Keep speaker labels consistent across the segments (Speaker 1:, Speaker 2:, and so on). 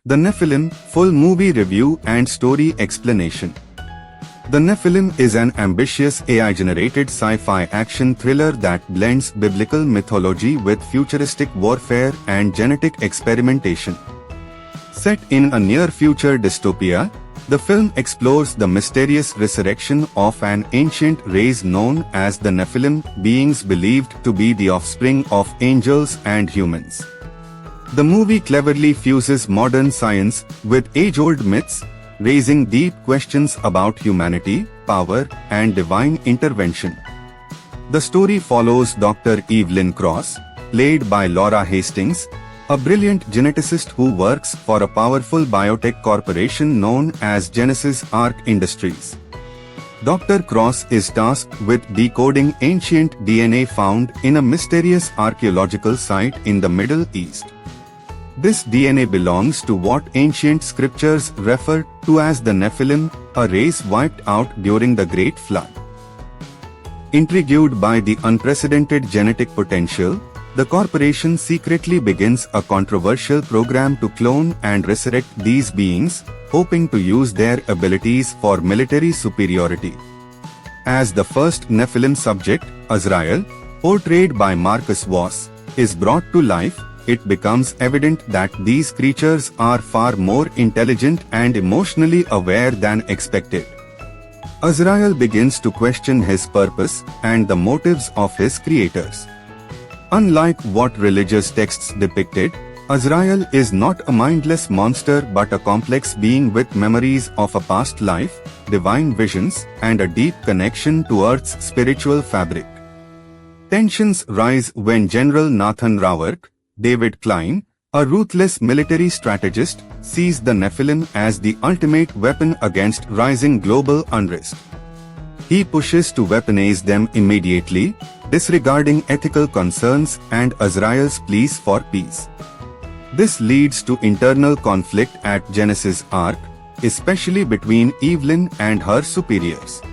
Speaker 1: The Nephilim, full movie review and story explanation. The Nephilim is an ambitious AI-generated sci-fi action thriller that blends biblical mythology with futuristic warfare and genetic experimentation. Set in a near-future dystopia, the film explores the mysterious resurrection of an ancient race known as the Nephilim, beings believed to be the offspring of angels and humans. The movie cleverly fuses modern science with age-old myths, raising deep questions about humanity, power, and divine intervention. The story follows Dr. Evelyn Cross, played by Laura Hastings, a brilliant geneticist who works for a powerful biotech corporation known as Genesis Arc Industries. Dr. Cross is tasked with decoding ancient DNA found in a mysterious archaeological site in the Middle East. This DNA belongs to what ancient scriptures refer to as the Nephilim, a race wiped out during the Great Flood. Intrigued by the unprecedented genetic potential, the corporation secretly begins a controversial program to clone and resurrect these beings, hoping to use their abilities for military superiority. As the first Nephilim subject, Azrael, portrayed by Marcus Voss, is brought to life, it becomes evident that these creatures are far more intelligent and emotionally aware than expected. Azrael begins to question his purpose and the motives of his creators. Unlike what religious texts depicted, Azrael is not a mindless monster but a complex being with memories of a past life, divine visions, and a deep connection to Earth's spiritual fabric. Tensions rise when General Nathan Rawork, David Klein, a ruthless military strategist, sees the Nephilim as the ultimate weapon against rising global unrest. He pushes to weaponize them immediately, disregarding ethical concerns and Azrael's pleas for peace. This leads to internal conflict at Genesis Arc, especially between Evelyn and her superiors.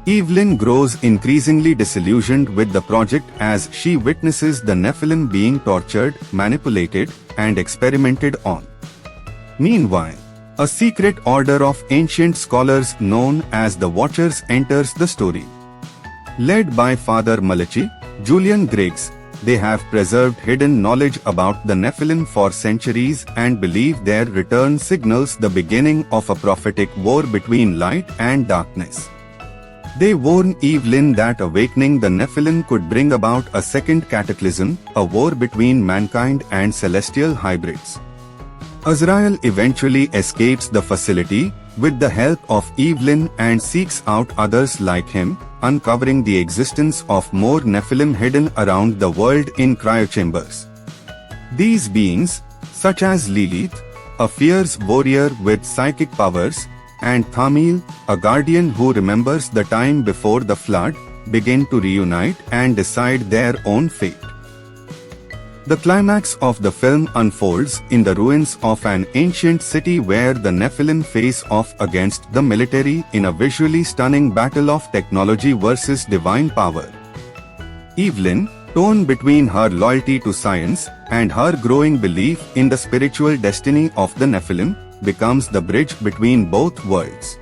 Speaker 1: Evelyn grows increasingly disillusioned with the project as she witnesses the Nephilim being tortured, manipulated, and experimented on. Meanwhile, a secret order of ancient scholars known as the Watchers enters the story. Led by Father Malachi, Julian Griggs, they have preserved hidden knowledge about the Nephilim for centuries and believe their return signals the beginning of a prophetic war between light and darkness. They warn Evelyn that awakening the Nephilim could bring about a second cataclysm, a war between mankind and celestial hybrids. Azrael eventually escapes the facility with the help of Evelyn and seeks out others like him, uncovering the existence of more Nephilim hidden around the world in cryochambers. These beings, such as Lilith, a fierce warrior with psychic powers, and Thamiel, a guardian who remembers the time before the flood, begin to reunite and decide their own fate. The climax of the film unfolds in the ruins of an ancient city where the Nephilim face off against the military in a visually stunning battle of technology versus divine power. Evelyn, torn between her loyalty to science and her growing belief in the spiritual destiny of the Nephilim, becomes the bridge between both worlds.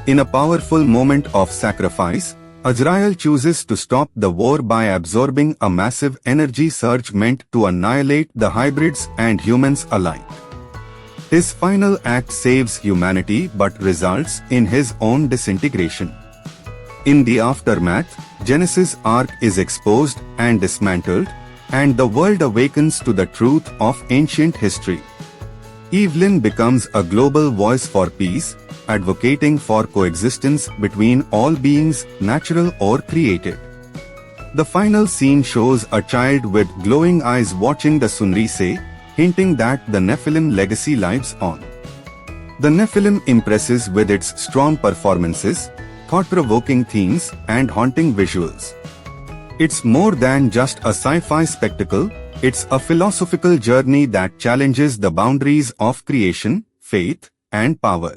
Speaker 1: In a powerful moment of sacrifice, Azrael chooses to stop the war by absorbing a massive energy surge meant to annihilate the hybrids and humans alike. His final act saves humanity but results in his own disintegration. In the aftermath, Genesis Arc is exposed and dismantled, and the world awakens to the truth of ancient history. Evelyn becomes a global voice for peace, advocating for coexistence between all beings, natural or created. The final scene shows a child with glowing eyes watching the sunrise, hinting that the Nephilim legacy lives on. The Nephilim impresses with its strong performances, thought-provoking themes, and haunting visuals. It's more than just a sci-fi spectacle. It's a philosophical journey that challenges the boundaries of creation, faith, and power.